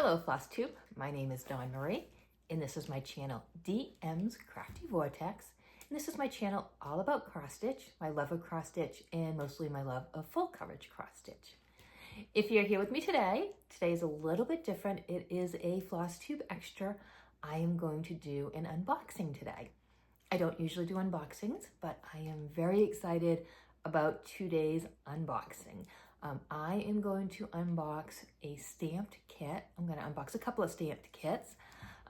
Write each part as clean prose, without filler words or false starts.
Hello Flosstube, my name is Dawn Marie and this is my channel DM's Crafty Vortex, and this is my channel all about cross-stitch, my love of cross-stitch, and mostly my love of full coverage cross-stitch. If you're here with me today is a little bit different. It is a Flosstube extra. I am going to do an unboxing today. I don't usually do unboxings, but I am very excited about today's unboxing. I am going to unbox a stamped kit. I'm going to unbox a couple of stamped kits.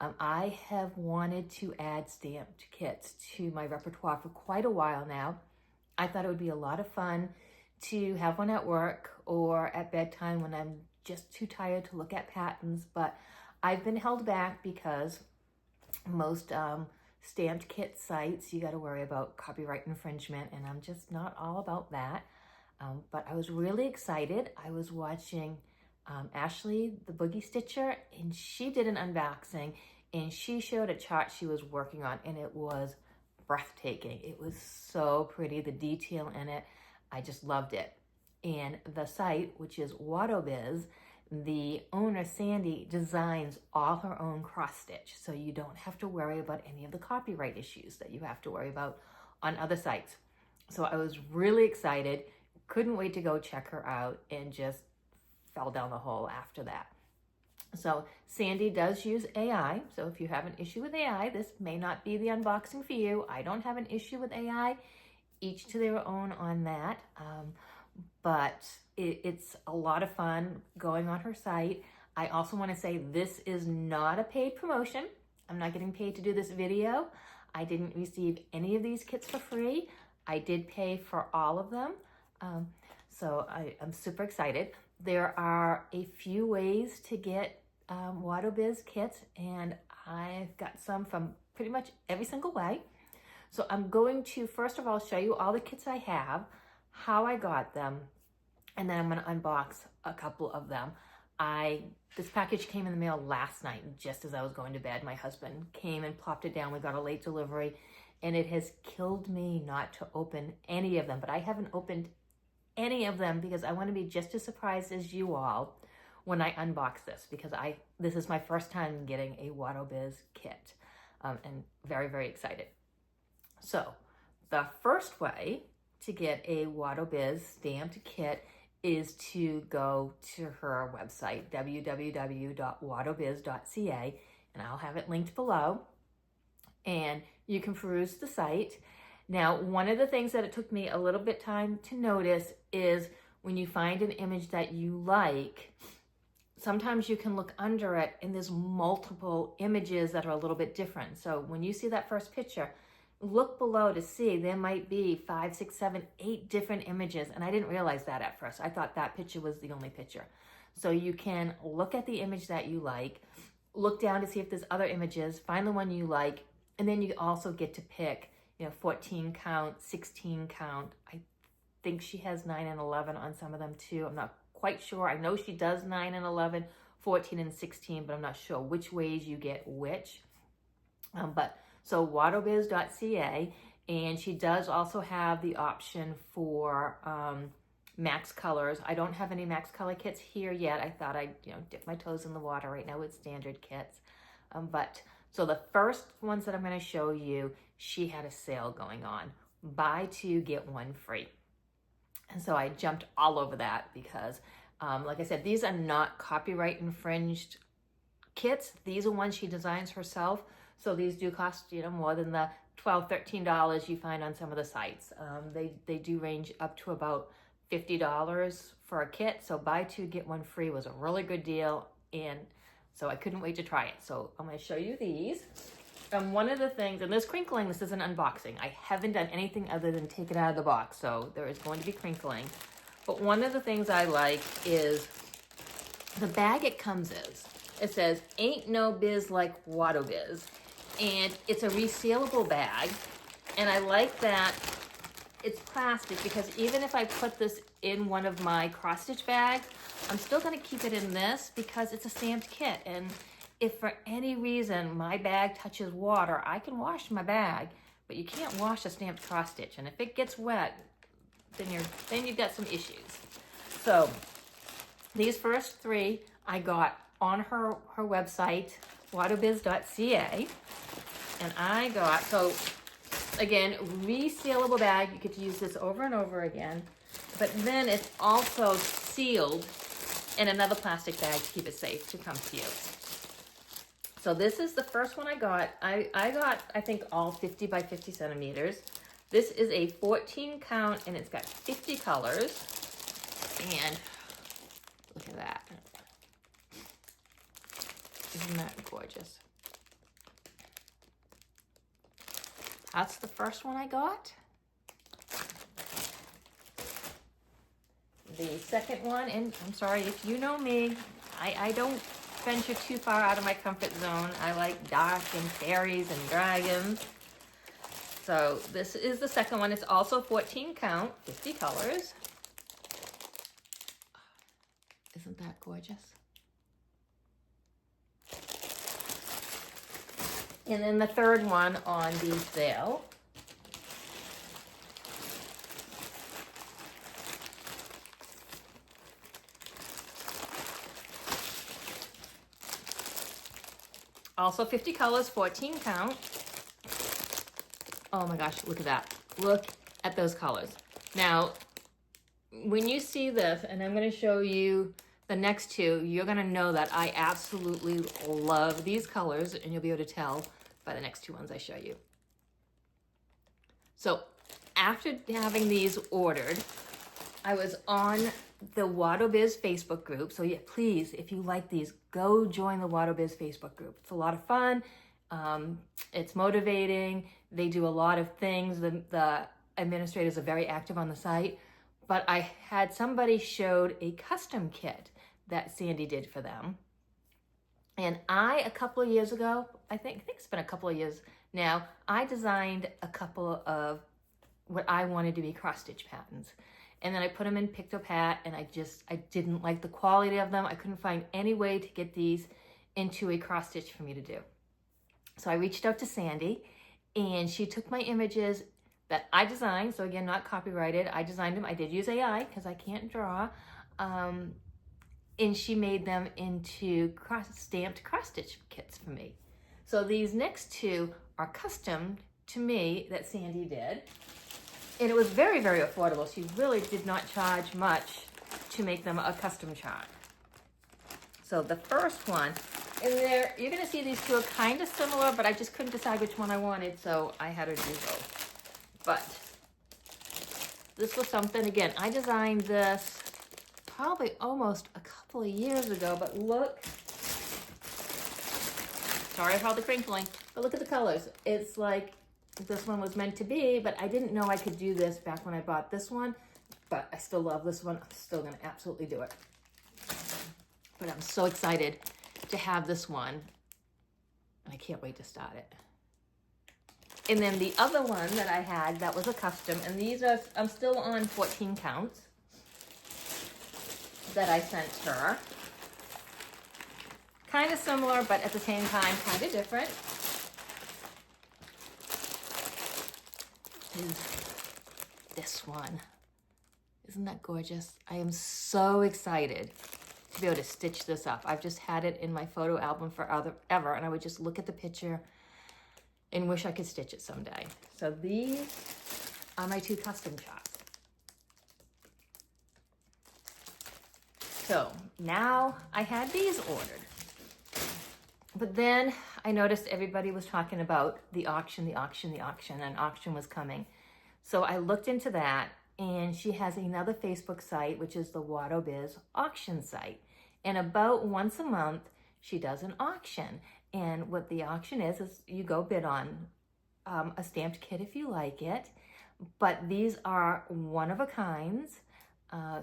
I have wanted to add stamped kits to my repertoire for quite a while now. I thought it would be a lot of fun to have one at work or at bedtime when I'm just too tired to look at patterns, but I've been held back because most stamped kit sites, you got to worry about copyright infringement, and I'm just not all about that. But I was really excited. I was watching Ashley, the Boogie Stitcher, and she did an unboxing and she showed a chart she was working on, and it was breathtaking. It was so pretty, the detail in it. I just loved it. And the site, which is Wattobizz, the owner, Sandy, designs all her own cross-stitch, so you don't have to worry about any of the copyright issues that you have to worry about on other sites. So I was really excited. Couldn't wait to go check her out, and just fell down the hole after that. So Sandy does use AI. So if you have an issue with AI, this may not be the unboxing for you. I don't have an issue with AI. Each to their own on that. But it's a lot of fun going on her site. I also want to say this is not a paid promotion. I'm not getting paid to do this video. I didn't receive any of these kits for free. I did pay for all of them. So I'm super excited. There are a few ways to get Wattobizz kits, and I've got some from pretty much every single way. So I'm going to, first of all, show you all the kits I have, how I got them, and then I'm going to unbox a couple of them. This package came in the mail last night, just as I was going to bed. My husband came and plopped it down. We got a late delivery, and it has killed me not to open any of them, but I haven't opened any of them because I want to be just as surprised as you all when I unbox this, because this is my first time getting a Wattobizz kit, and very, very excited. So the first way to get a Wattobizz stamped kit is to go to her website, www.wattobizz.ca, and I'll have it linked below, and you can peruse the site. Now, one of the things that it took me a little bit time to notice is when you find an image that you like, sometimes you can look under it and there's multiple images that are a little bit different. So when you see that first picture, look below to see there might be 5, 6, 7, 8 different images. And I didn't realize that at first. I thought that picture was the only picture. So you can look at the image that you like, look down to see if there's other images, find the one you like, and then you also get to pick 14 count, 16 count. I think she has 9 and 11 on some of them too. I'm not quite sure. I know she does 9 and 11, 14 and 16, but I'm not sure which ways you get which. So wattobizz.ca, and she does also have the option for max colors. I don't have any max color kits here yet. I thought I'd dip my toes in the water right now with standard kits. So the first ones that I'm going to show you, she had a sale going on. Buy 2, get 1 free. And so I jumped all over that because, like I said, these are not copyright infringed kits. These are ones she designs herself. So these do cost, more than the $12, $13 you find on some of the sites. They do range up to about $50 for a kit. So buy 2, get 1 free was a really good deal. And so I couldn't wait to try it. So I'm going to show you these. One of the things, and there's crinkling, this is an unboxing. I haven't done anything other than take it out of the box, so there is going to be crinkling. But one of the things I like is the bag it comes in. It says, "Ain't no biz like Wattobizz." And it's a resealable bag. And I like that it's plastic, because even if I put this in one of my cross-stitch bags, I'm still going to keep it in this because it's a stamped kit. And if for any reason my bag touches water, I can wash my bag, but you can't wash a stamped cross-stitch. And if it gets wet, then you've got some issues. So these first 3 I got on her website, wattobizz.ca. And I got, so again, resealable bag. You get to use this over and over again. But then it's also sealed in another plastic bag to keep it safe to come to you. So this is the first one I got. I got, I think, all 50 by 50 centimeters. This is a 14 count and it's got 50 colors. And look at that. Isn't that gorgeous? That's the first one I got. The second one, and I'm sorry, if you know me, I don't venture too far out of my comfort zone. I like dark and fairies and dragons. So this is the second one. It's also 14 count, 50 colors. Isn't that gorgeous? And then the third one on the sale. Also 50 colors, 14 count. Oh my gosh, look at that. Look at those colors. Now, when you see this, and I'm going to show you the next two, you're going to know that I absolutely love these colors, and you'll be able to tell by the next two ones I show you. So after having these ordered, I was on the Wattobizz Facebook group. So yeah, please, if you like these, go join the Wattobizz Facebook group. It's a lot of fun. It's motivating. They do a lot of things. The administrators are very active on the site. But I had somebody showed a custom kit that Sandy did for them. And a couple of years ago, I think it's been a couple of years now, I designed a couple of what I wanted to be cross-stitch patterns. And then I put them in Pictopat, and I didn't like the quality of them. I couldn't find any way to get these into a cross-stitch for me to do. So I reached out to Sandy, and she took my images that I designed, so again, not copyrighted. I designed them. I did use AI because I can't draw. And she made them into stamped cross-stitch kits for me. So these next two are custom to me that Sandy did. And it was very, very affordable. She really did not charge much to make them a custom chart. So the first one, and there, you're gonna see these two are kind of similar, but I just couldn't decide which one I wanted, so I had to do both. But this was something, again, I designed this probably almost a couple of years ago, but look, sorry for all the crinkling, but look at the colors. It's like this one was meant to be, but I didn't know I could do this back when I bought this one, but I still love this one. I'm still gonna absolutely do it. But I'm so excited to have this one, and I can't wait to start it. And then the other one that I had that was a custom, and these are, I'm still on 14 counts that I sent her. Kind of similar, but at the same time, kind of different. Is this one. Isn't that gorgeous? I am so excited to be able to stitch this up. I've just had it in my photo album forever, and I would just look at the picture and wish I could stitch it someday. So these are my two custom charts. So now I had these ordered. But then I noticed everybody was talking about the auction, and auction was coming. So I looked into that, and she has another Facebook site, which is the Wattobizz auction site. And about once a month, she does an auction. And what the auction is you go bid on a stamped kit if you like it. But these are one-of-a-kinds.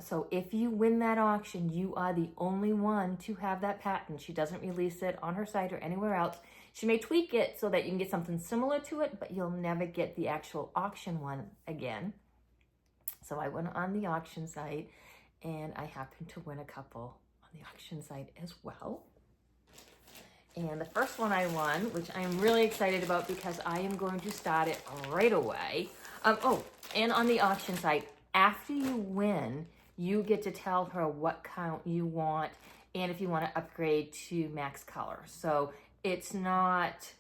So if you win that auction, you are the only one to have that pattern. She doesn't release it on her site or anywhere else. She may tweak it so that you can get something similar to it, but you'll never get the actual auction one again. So I went on the auction site, and I happened to win a couple on the auction site as well. And the first one I won, which I'm really excited about because I am going to start it right away. And on the auction site, after you win, you get to tell her what count you want, and if you want to upgrade to max color. So it's not,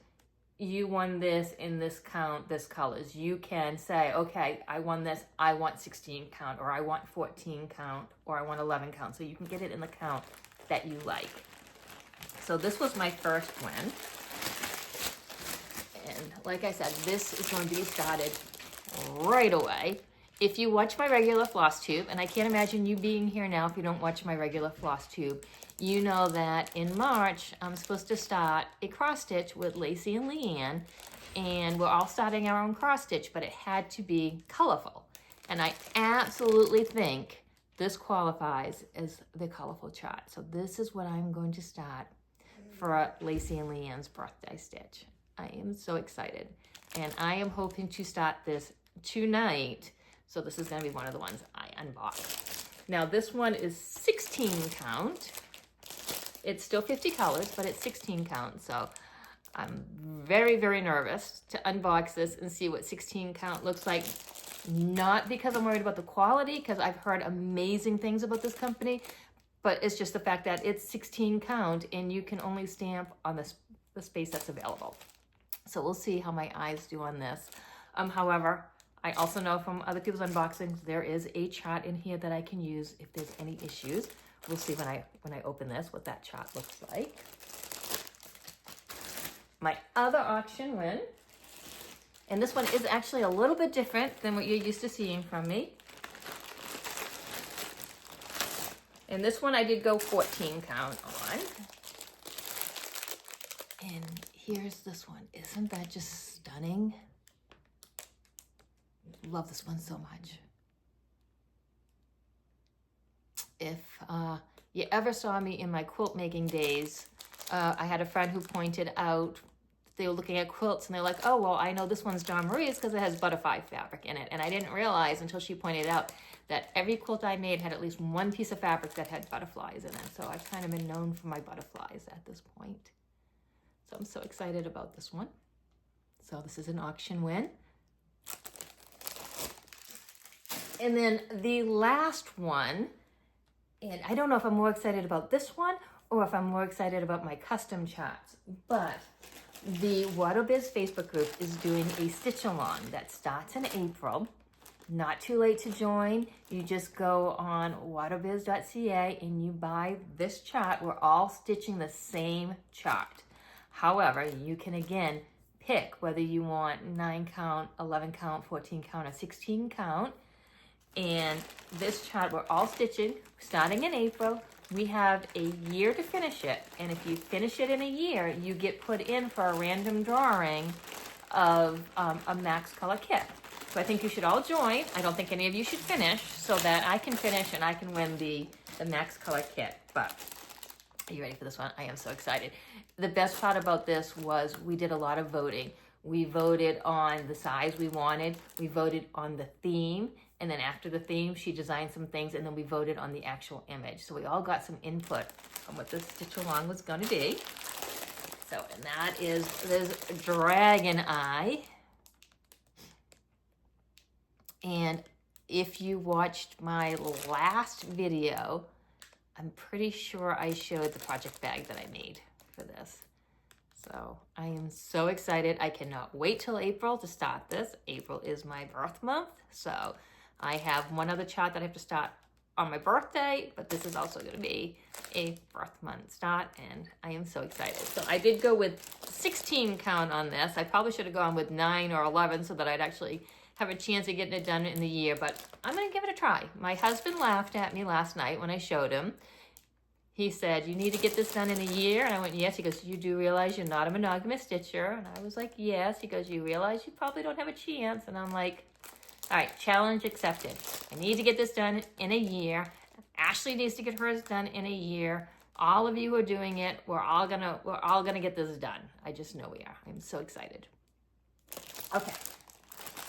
you won this in this count, this colors. You can say, okay, I won this, I want 16 count, or I want 14 count, or I want 11 count. So you can get it in the count that you like. So this was my first win. And like I said, this is going to be started right away. If you watch my regular Flosstube, and I can't imagine you being here now if you don't watch my regular Flosstube, you know that in March, I'm supposed to start a cross stitch with Lacey and Leanne, and we're all starting our own cross stitch, but it had to be colorful. And I absolutely think this qualifies as the colorful chart. So this is what I'm going to start for Lacey and Leanne's birthday stitch. I am so excited. And I am hoping to start this tonight. So this is gonna be one of the ones I unbox. Now this one is 16 count. It's still 50 colors, but it's 16 count. So I'm very, very nervous to unbox this and see what 16 count looks like. Not because I'm worried about the quality, because I've heard amazing things about this company, but it's just the fact that it's 16 count and you can only stamp on the space that's available. So we'll see how my eyes do on this. However, I also know from other people's unboxings, there is a chart in here that I can use if there's any issues. We'll see when I open this, what that chart looks like. My other auction win, and this one is actually a little bit different than what you're used to seeing from me. And this one I did go 14 count on. And here's this one. Isn't that just stunning? Love this one so much. If you ever saw me in my quilt making days, I had a friend who pointed out, they were looking at quilts and they're like, oh, well, I know this one's Dawn Marie's because it has butterfly fabric in it. And I didn't realize until she pointed out that every quilt I made had at least one piece of fabric that had butterflies in it. So I've kind of been known for my butterflies at this point. So I'm so excited about this one. So this is an auction win. And then the last one, and I don't know if I'm more excited about this one or if I'm more excited about my custom charts, but the Wattobizz Facebook group is doing a stitch along that starts in April. Not too late to join. You just go on wattobizz.ca and you buy this chart. We're all stitching the same chart. However, you can again pick whether you want 9 count, 11 count, 14 count, or 16 count. And this chart, we're all stitching starting in April. We have a year to finish it. And if you finish it in a year, you get put in for a random drawing of a max color kit. So I think you should all join. I don't think any of you should finish so that I can finish and I can win the max color kit. But are you ready for this one? I am so excited. The best part about this was we did a lot of voting. We voted on the size we wanted. We voted on the theme. And then after the theme, she designed some things, and then we voted on the actual image. So we all got some input on what this stitch along was going to be. So, and that is this dragon eye. And if you watched my last video, I'm pretty sure I showed the project bag that I made for this. So I am so excited. I cannot wait till April to start this. April is my birth month. So I have one other chart that I have to start on my birthday, but this is also going to be a birth month start, and I am so excited. So I did go with 16 count on this. I probably should have gone with 9 or 11 so that I'd actually have a chance of getting it done in the year, but I'm going to give it a try. My husband laughed at me last night when I showed him. He said, you need to get this done in a year. And I went, yes. He goes, you do realize you're not a monogamous stitcher? And I was like, yes. He goes, you realize you probably don't have a chance? And I'm like, all right, challenge accepted. I need to get this done in a year. Ashley needs to get hers done in a year. All of you who are doing it, we're all gonna get this done. I just know we are. I'm so excited. Okay,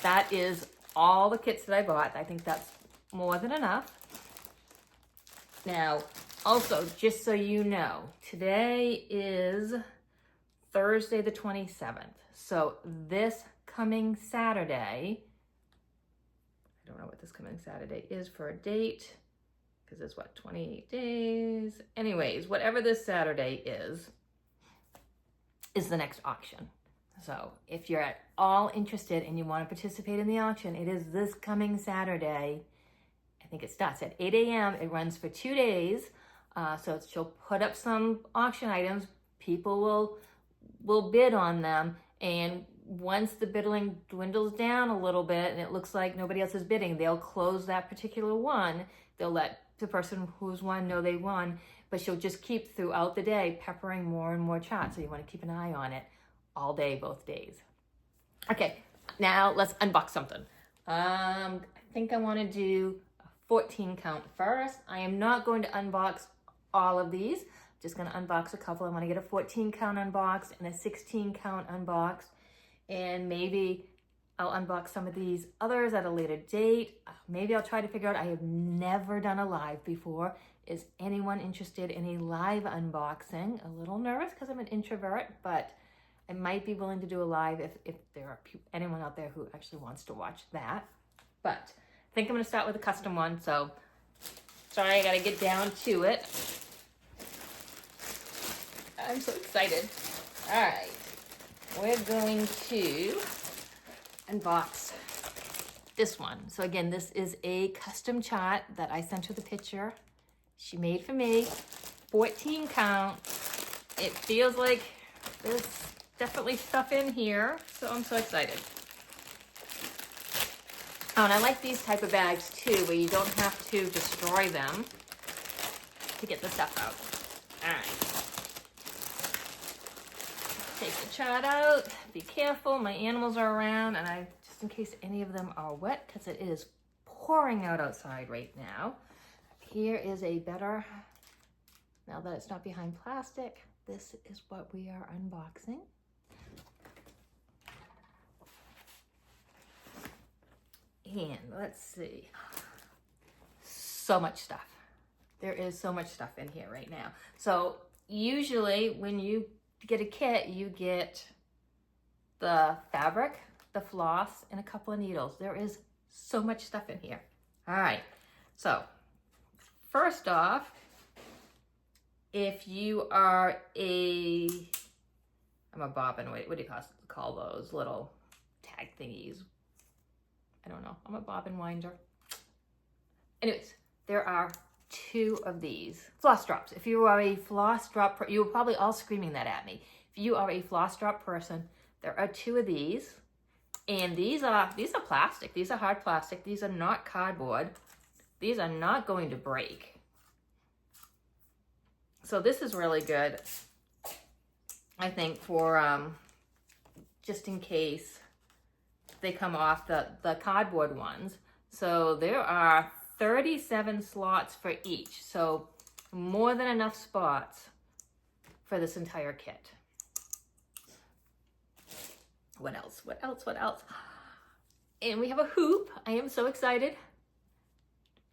that is all the kits that I bought. I think that's more than enough. Now, also, just so you know, today is Thursday the 27th. So this coming Saturday, I don't know what this coming Saturday is for a date. because it's what, 28 days? Anyways, whatever this Saturday is the next auction. So if you're at all interested and you want to participate in the auction, it is this coming Saturday. I think it starts at 8 a.m. It runs for 2 days. So she'll put up some auction items. People will bid on them. And once the bidding dwindles down a little bit and it looks like nobody else is bidding, they'll close that particular one. They'll let the person who's won know they won. But she'll just keep throughout the day peppering more and more charts. So you want to keep an eye on it all day, both days. Okay, now let's unbox something. I think I want to do a 14 count first. I am not going to unbox all of these. Just going to unbox a couple. I want to get a 14 count unboxed and a 16 count unboxed. And maybe I'll unbox some of these others at a later date. Maybe I'll try to figure out, I have never done a live before. Is anyone interested in a live unboxing? A little nervous because I'm an introvert, but I might be willing to do a live if there are anyone out there who actually wants to watch that. But I think I'm going to start with a custom one. So sorry, I got to get down to it. I'm so excited. All right, we're going to unbox this one. So again, this is a custom chart that I sent her the picture. She made for me, 14 count. It feels like there's definitely stuff in here, so I'm so excited. Oh, and I like these type of bags too, where you don't have to destroy them to get the stuff out. All right. Take the chart out, be careful, my animals are around, and just in case any of them are wet, because it is pouring out outside right now. Here is a better, now that it's not behind plastic, this is what we are unboxing. And let's see, so much stuff. There is so much stuff in here right now. So usually when you get a kit, you get the fabric, the floss, and a couple of needles. There is so much stuff in here. All right, so first off, if you are I'm a bobbin, what do you call those little tag thingies? I don't know, I'm a bobbin winder. Anyways, there are 2 of these floss drops. If you are a floss drop, you were probably all screaming that at me. If you are a floss drop person, there are 2 of these. And these are plastic. These are hard plastic. These are not cardboard. These are not going to break. So this is really good, I think, for just in case they come off the cardboard ones. So there are 37 slots for each. So more than enough spots for this entire kit. What else? What else? What else? And we have a hoop. I am so excited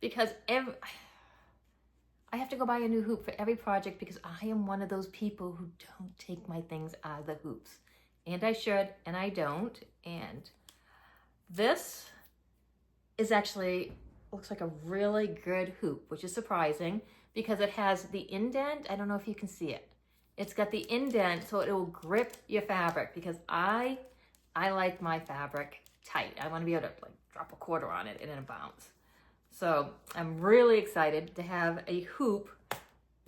because I have to go buy a new hoop for every project because I am one of those people who don't take my things out of the hoops. And I should, and I don't. And this is actually, looks like a really good hoop, which is surprising because it has the indent. I don't know if you can see it. It's got the indent so it will grip your fabric because I like my fabric tight. I want to be able to like drop a quarter on it and it'll bounce. So I'm really excited to have a hoop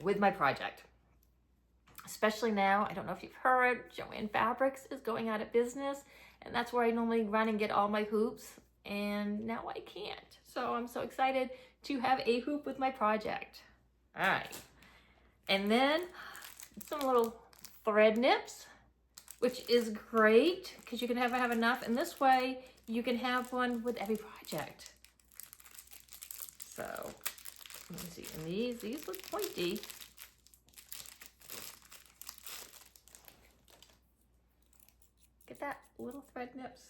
with my project. Especially now, I don't know if you've heard, Joann Fabrics is going out of business, and that's where I normally run and get all my hoops, and now I can't. So I'm so excited to have a hoop with my project. All right. And then some little thread nips, which is great because you can never have enough, and this way you can have one with every project. So let me see, and these look pointy. Get that, little thread nips.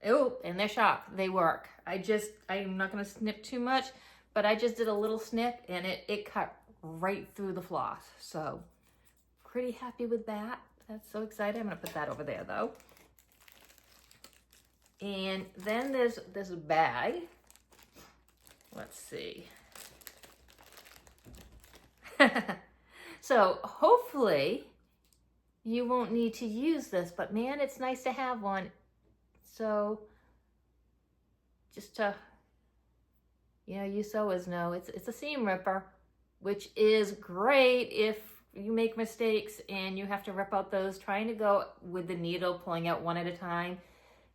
Oh, and they're sharp, they work. I'm not gonna snip too much, but I just did a little snip and it cut right through the floss. So pretty happy with that. That's so exciting. I'm gonna put that over there though. And then there's this bag. Let's see. So hopefully you won't need to use this, but man, it's nice to have one. So just to, you know, you sewers know, it's a seam ripper, which is great if you make mistakes and you have to rip out those, trying to go with the needle, pulling out one at a time.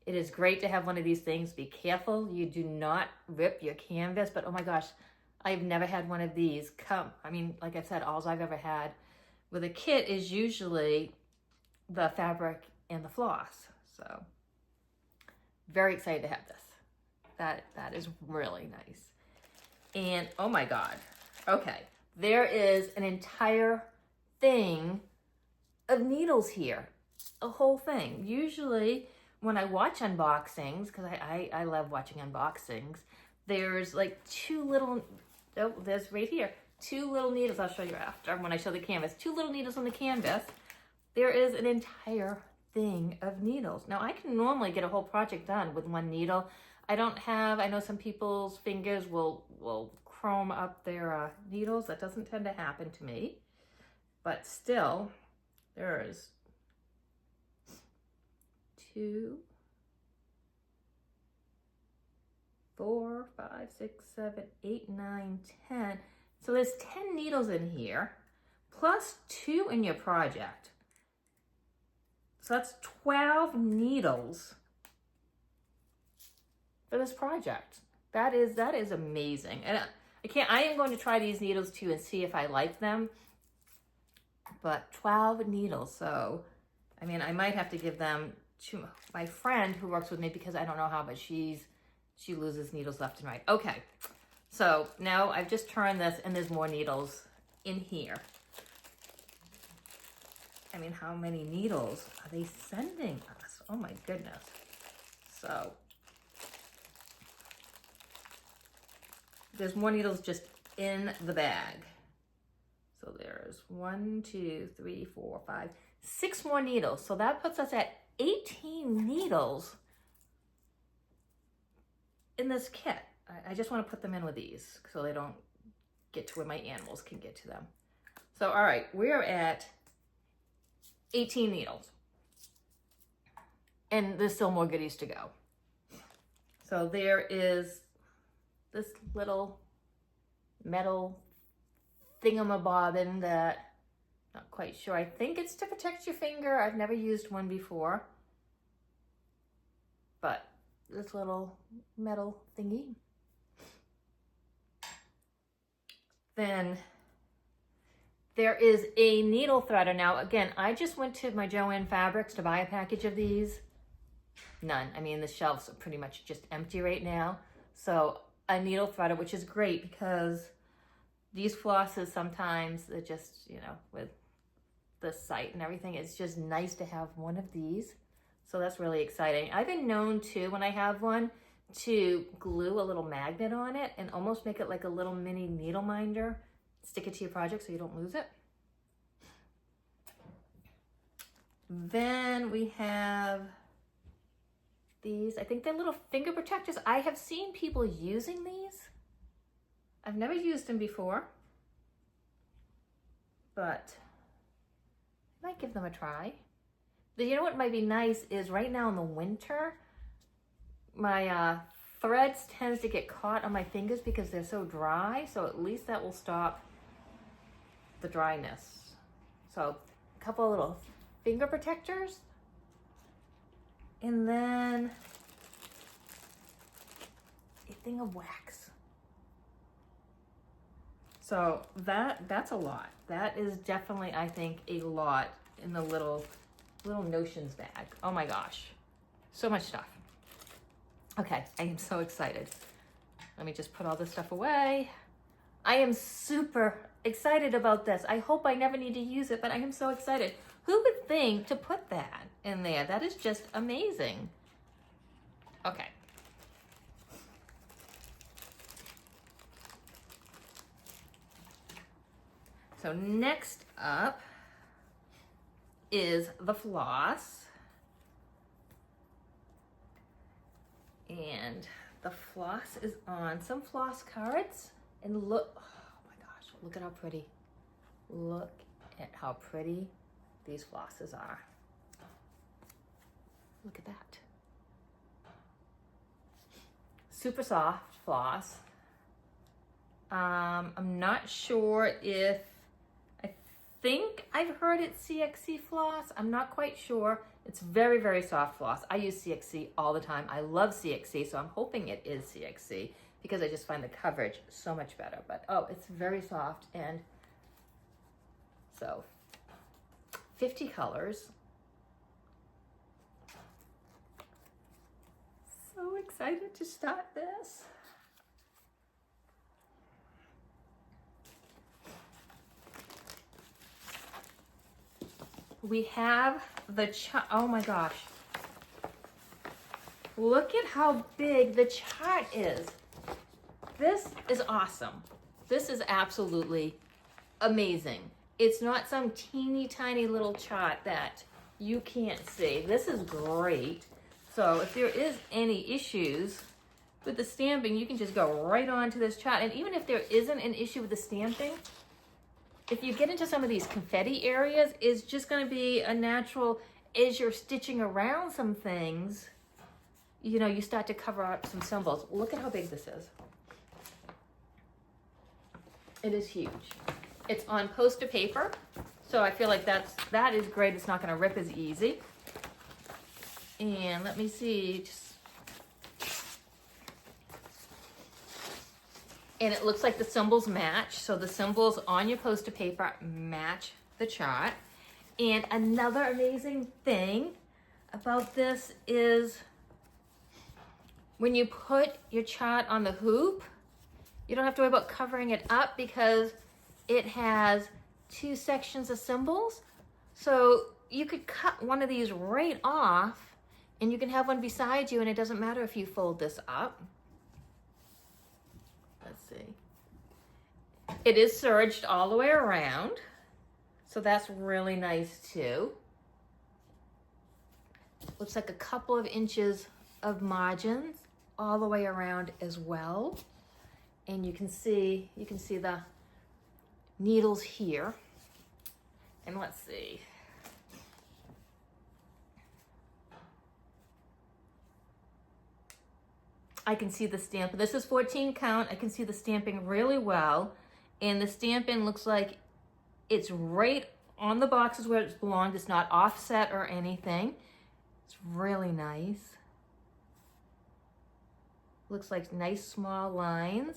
It is great to have one of these things. Be careful you do not rip your canvas, but oh my gosh, I've never had one of these come. I mean, like I said, all I've ever had with a kit is usually the fabric and the floss. So very excited to have this. That is really nice. And oh my God, okay, there is an entire thing of needles here, a whole thing. Usually when I watch unboxings, because I love watching unboxings, there's like two little, oh, there's right here, two little needles. I'll show you after when I show the canvas. Two little needles on the canvas. There is an entire thing of needles. Now I can normally get a whole project done with one needle. I know some people's fingers will chrome up their needles. That doesn't tend to happen to me. But still, there is 2, 4, 5, 6, 7, 8, 9, 10. So there's 10 needles in here, plus 2 in your project. So that's 12 needles for this project. That is amazing. And I am going to try these needles too and see if I like them. But 12 needles, so I mean, I might have to give them to my friend who works with me, because I don't know how, but she loses needles left and right. Okay, so now I've just turned this and there's more needles in here. I mean, how many needles are they sending us? Oh my goodness. So there's more needles just in the bag. So there's 1, 2, 3, 4, 5, 6 more needles. So that puts us at 18 needles in this kit. I just want to put them in with these so they don't get to where my animals can get to them. So, all right, we're at 18 needles. And there's still more goodies to go. So there is this little metal thingamabobbin that, not quite sure. I think it's to protect your finger. I've never used one before. But this little metal thingy. Then there is a needle threader. Now, again, I just went to my Joann Fabrics to buy a package of these. None. I mean, the shelves are pretty much just empty right now. So a needle threader, which is great because these flosses sometimes, they're just, you know, with the site and everything, it's just nice to have one of these. So that's really exciting. I've been known to, when I have one, to glue a little magnet on it and almost make it like a little mini needle minder. Stick it to your project so you don't lose it. Then we have these, I think they're little finger protectors. I have seen people using these. I've never used them before, but I might give them a try. But you know what might be nice is right now in the winter, my threads tends to get caught on my fingers because they're so dry. So at least that will stop the dryness. So a couple of little finger protectors. And then a thing of wax. So that's a lot. That is definitely, I think, a lot in the little notions bag. Oh my gosh, so much stuff. Okay, I am so excited. Let me just put all this stuff away. I am super excited about this. I hope I never need to use it, but I am so excited. Who would think to put that in there? That is just amazing. Okay. So next up is the floss. And the floss is on some floss cards. And look, oh my gosh, look at how pretty. Look at how pretty these flosses are. Look at that. Super soft floss. I'm not sure if, I think I've heard it's CXC floss. I'm not quite sure. It's very, very soft floss. I use CXC all the time. I love CXC, so I'm hoping it is CXC because I just find the coverage so much better. But oh, it's very soft. And so 50 colors. So excited to start this. We have the oh my gosh. Look at how big the chart is. This is awesome. This is absolutely amazing. It's not some teeny tiny little chart that you can't see. This is great. So if there is any issues with the stamping, you can just go right on to this chart. And even if there isn't an issue with the stamping, if you get into some of these confetti areas, it's just going to be a natural, as you're stitching around some things, you know, you start to cover up some symbols. Look at how big this is. It is huge. It's on poster paper, so I feel like that is great. It's not going to rip as easy. And let me see. And it looks like the symbols match. So the symbols on your poster paper match the chart. And another amazing thing about this is when you put your chart on the hoop, you don't have to worry about covering it up because it has 2 sections of symbols. So you could cut one of these right off and you can have one beside you, and it doesn't matter if you fold this up. Let's see. It is serged all the way around, so that's really nice too. Looks like a couple of inches of margins all the way around as well. And you can see the needles here. And let's see. I can see the stamp. This is 14 count. I can see the stamping really well. And the stamping looks like it's right on the boxes where it belongs. It's not offset or anything. It's really nice. Looks like nice small lines.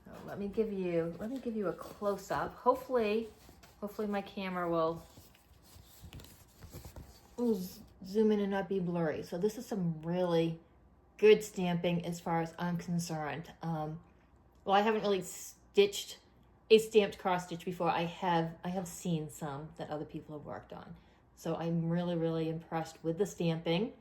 So let me give you a close up. Hopefully my camera will zoom in and not be blurry. So this is some really good stamping as far as I'm concerned. Well, I haven't really stitched a stamped cross stitch before. I have seen some that other people have worked on. So I'm really, really impressed with the stamping.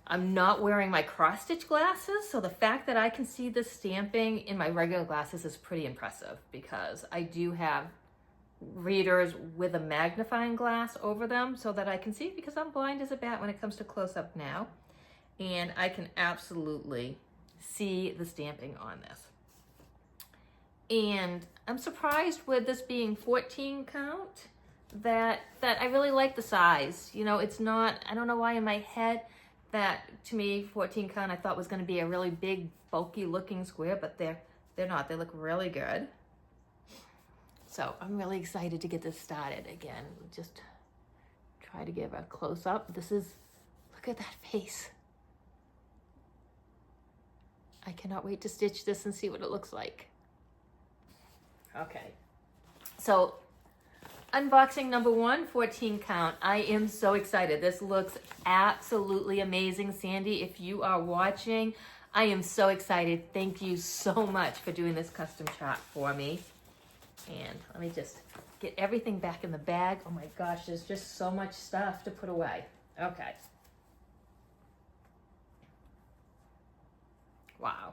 I'm not wearing my cross stitch glasses, so the fact that I can see the stamping in my regular glasses is pretty impressive because I do have readers with a magnifying glass over them so that I can see, because I'm blind as a bat when it comes to close-up now, and I can absolutely see the stamping on this. And I'm surprised with this being 14 count that I really like the size. You know, it's not, I don't know why in my head that, to me, 14 count I thought was going to be a really big bulky looking square, but they're not. They look really good. So I'm really excited to get this started. Again, just try to give a close up. This is, look at that face. I cannot wait to stitch this and see what it looks like. Okay, so unboxing number 1, 14 count. I am so excited. This looks absolutely amazing. Sandy, if you are watching, I am so excited. Thank you so much for doing this custom chart for me. And let me just get everything back in the bag. Oh my gosh, there's just so much stuff to put away. Okay. Wow.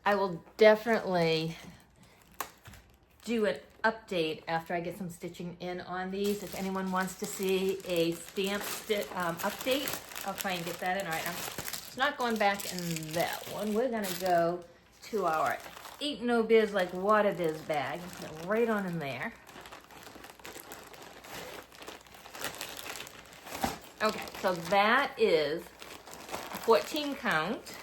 I will definitely do an update after I get some stitching in on these. If anyone wants to see a stamp update, I'll try and get that in. All right, it's not going back in that one. We're gonna go to our Ain't No Biz like Wattobizz bag and put it right on in there. Okay, so that is a 14 count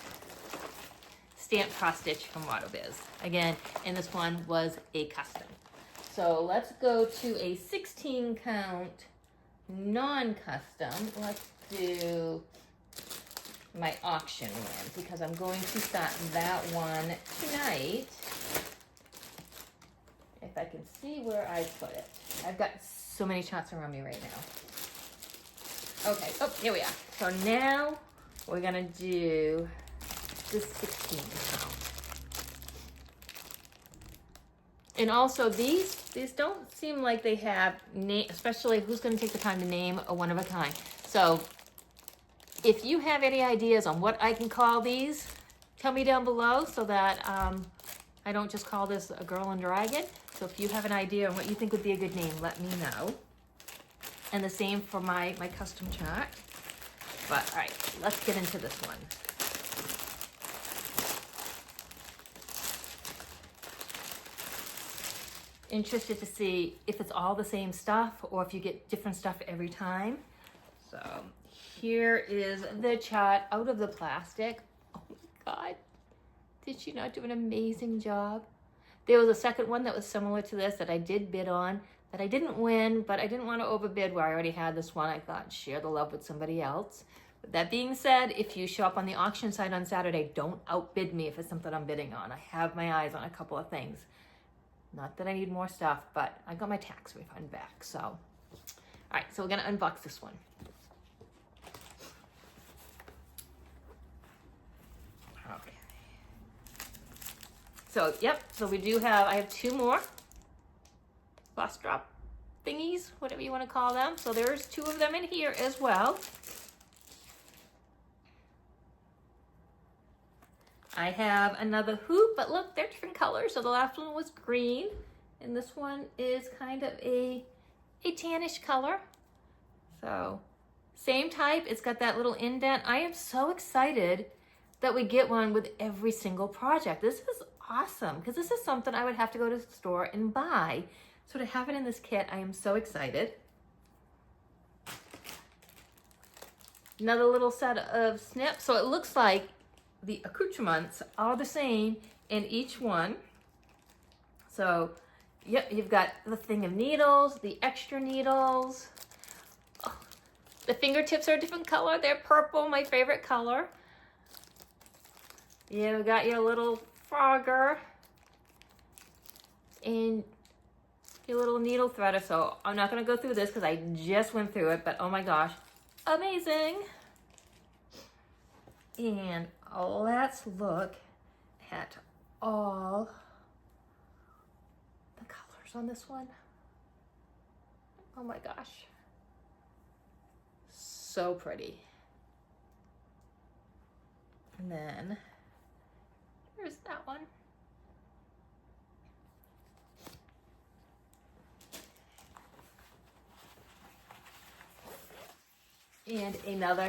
stamped cross-stitch from Wattobizz. Again, and this one was a custom. So let's go to a 16 count non-custom. Let's do my auction one because I'm going to start that one tonight. If I can see where I put it. I've got so many shots around me right now. Okay, oh, here we are. So now we're gonna do this 16 count. And also these don't seem like they have name, especially who's gonna take the time to name a one of a kind. So if you have any ideas on what I can call these, tell me down below so that I don't just call this a girl and dragon. So if you have an idea on what you think would be a good name, let me know. And the same for my custom chart. But all right, let's get into this one. Interested to see if it's all the same stuff or if you get different stuff every time. So here is the chart out of the plastic. Oh my God, did she not do an amazing job? There was a second one that was similar to this that I did bid on, that I didn't win, but I didn't want to overbid where I already had this one. I thought, share the love with somebody else. But that being said, if you show up on the auction site on Saturday, don't outbid me if it's something I'm bidding on. I have my eyes on a couple of things. Not that I need more stuff, but I got my tax refund back, so. All right, so we're gonna unbox this one. Okay. So, yep, so we do have, I have two more floss drop thingies, whatever you wanna call them. So there's two of them in here as well. I have another hoop, but look, they're different colors. So the last one was green, and this one is kind of a tannish color. So same type, it's got that little indent. I am so excited that we get one with every single project. This is awesome, because this is something I would have to go to the store and buy. So to have it in this kit, I am so excited. Another little set of snips. So it looks like the accoutrements are the same in each one. So, yep, you've got the thing of needles, the extra needles. Oh, the fingertips are a different color. They're purple, my favorite color. You've got your little frogger and your little needle threader. So I'm not gonna go through this because I just went through it, but oh my gosh, amazing. And let's look at all the colors on this one. Oh my gosh. So pretty. And then here's that one. And another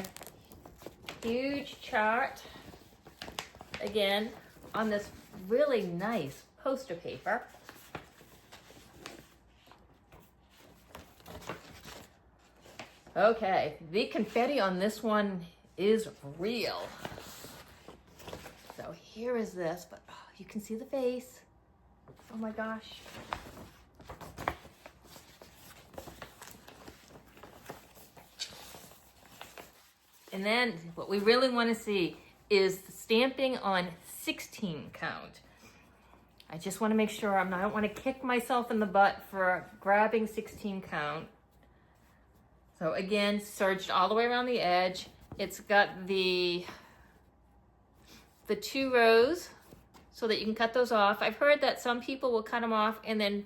huge chart. Again, on this really nice poster paper. Okay, the confetti on this one is real. So here is this, but oh, you can see the face. Oh my gosh. And then what we really want to see is the stamping on 16 count. I just want to make sure I don't want to kick myself in the butt for grabbing 16 count. So again, serged all the way around the edge. It's got the 2 rows so that you can cut those off. I've heard that some people will cut them off and then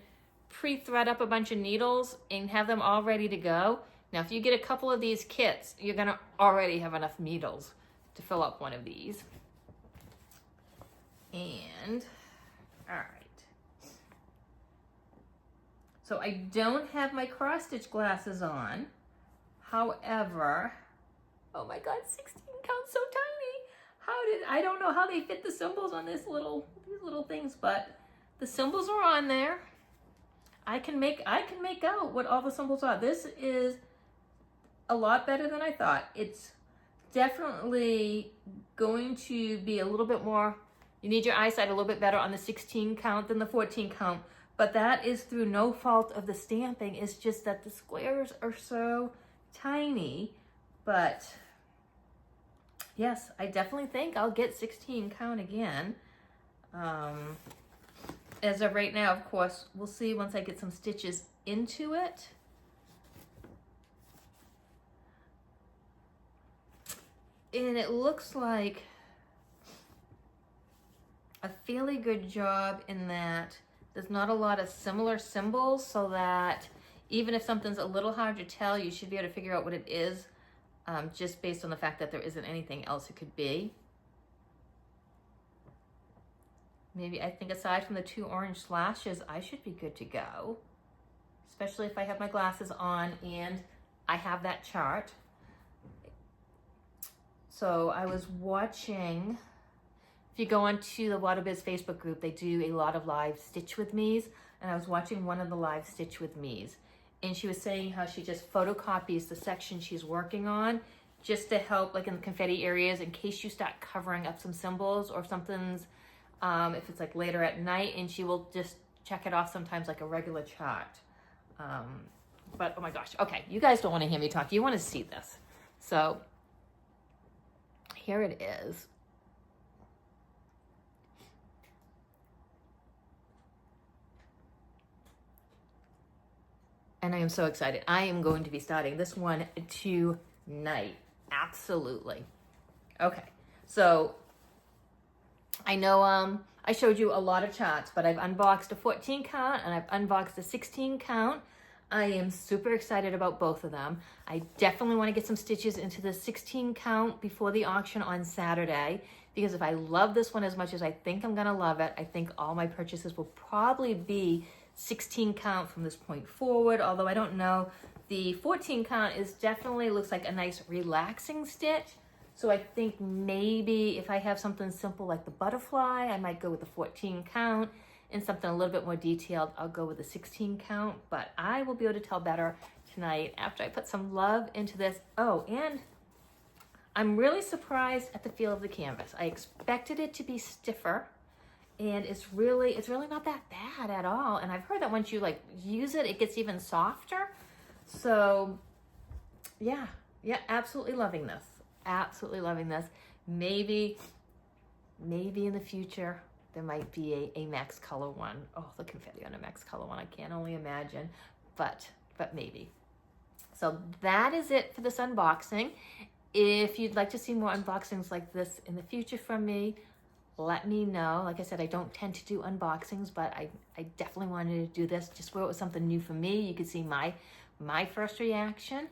pre-thread up a bunch of needles and have them all ready to go. Now, if you get a couple of these kits, you're gonna already have enough needles to fill up one of these. And, all right. So I don't have my cross-stitch glasses on. However, oh my God, 16 counts so tiny. I don't know how they fit the symbols on these little things, but the symbols are on there. I can make out what all the symbols are. This is a lot better than I thought. It's definitely going to be a little bit more, you need your eyesight a little bit better on the 16 count than the 14 count, but that is through no fault of the stamping. It's just that the squares are so tiny. But yes, I definitely think I'll get 16 count again. As of right now, of course, we'll see once I get some stitches into it. And it looks like a fairly good job in that there's not a lot of similar symbols, so that even if something's a little hard to tell, you should be able to figure out what it is, just based on the fact that there isn't anything else it could be. Maybe I think aside from the 2 orange slashes, I should be good to go, especially if I have my glasses on and I have that chart. So I was watching, if you go onto the Wattobizz Facebook group, they do a lot of live Stitch With Me's, and I was watching one of the live Stitch With Me's, and she was saying how she just photocopies the section she's working on just to help, like in the confetti areas, in case you start covering up some symbols or if something's, if it's like later at night, and she will just check it off sometimes like a regular chart. But oh my gosh, okay, you guys don't want to hear me talk, you want to see this. So here it is. And I am so excited. I am going to be starting this one tonight. Absolutely. Okay, so I know I showed you a lot of charts, but I've unboxed a 14 count and I've unboxed a 16 count. I am super excited about both of them. I definitely want to get some stitches into the 16 count before the auction on Saturday, because if I love this one as much as I think I'm going to love it, I think all my purchases will probably be 16 count from this point forward, although I don't know. The 14 count is definitely looks like a nice relaxing stitch. So I think maybe if I have something simple like the butterfly, I might go with the 14 count, and something a little bit more detailed, I'll go with the 16 count, but I will be able to tell better tonight after I put some love into this. Oh, and I'm really surprised at the feel of the canvas. I expected it to be stiffer, and it's really not that bad at all. And I've heard that once you like use it, it gets even softer. So yeah, absolutely loving this. Absolutely loving this. Maybe in the future there might be a Max Color one. Oh, the confetti on a Max Color one, I can't only imagine, but maybe. So that is it for this unboxing. If you'd like to see more unboxings like this in the future from me, let me know. Like I said, I don't tend to do unboxings, but I definitely wanted to do this just where it was something new for me. You could see my first reaction.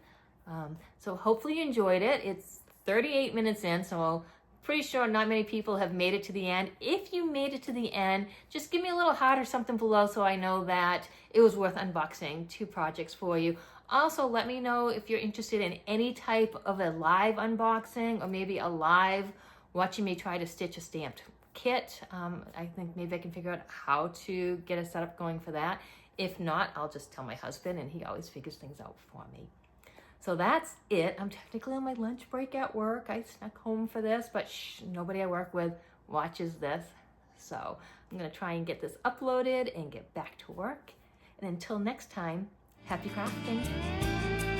So hopefully you enjoyed it. It's 38 minutes in, so pretty sure not many people have made it to the end. If you made it to the end, just give me a little heart or something below so I know that it was worth unboxing 2 projects for you. Also, let me know if you're interested in any type of a live unboxing, or maybe a live watching me try to stitch a stamped kit. I think maybe I can figure out how to get a setup going for that. If not, I'll just tell my husband, and he always figures things out for me. So that's it. I'm technically on my lunch break at work. I snuck home for this, but nobody I work with watches this. So I'm gonna try and get this uploaded and get back to work. And until next time, happy crafting.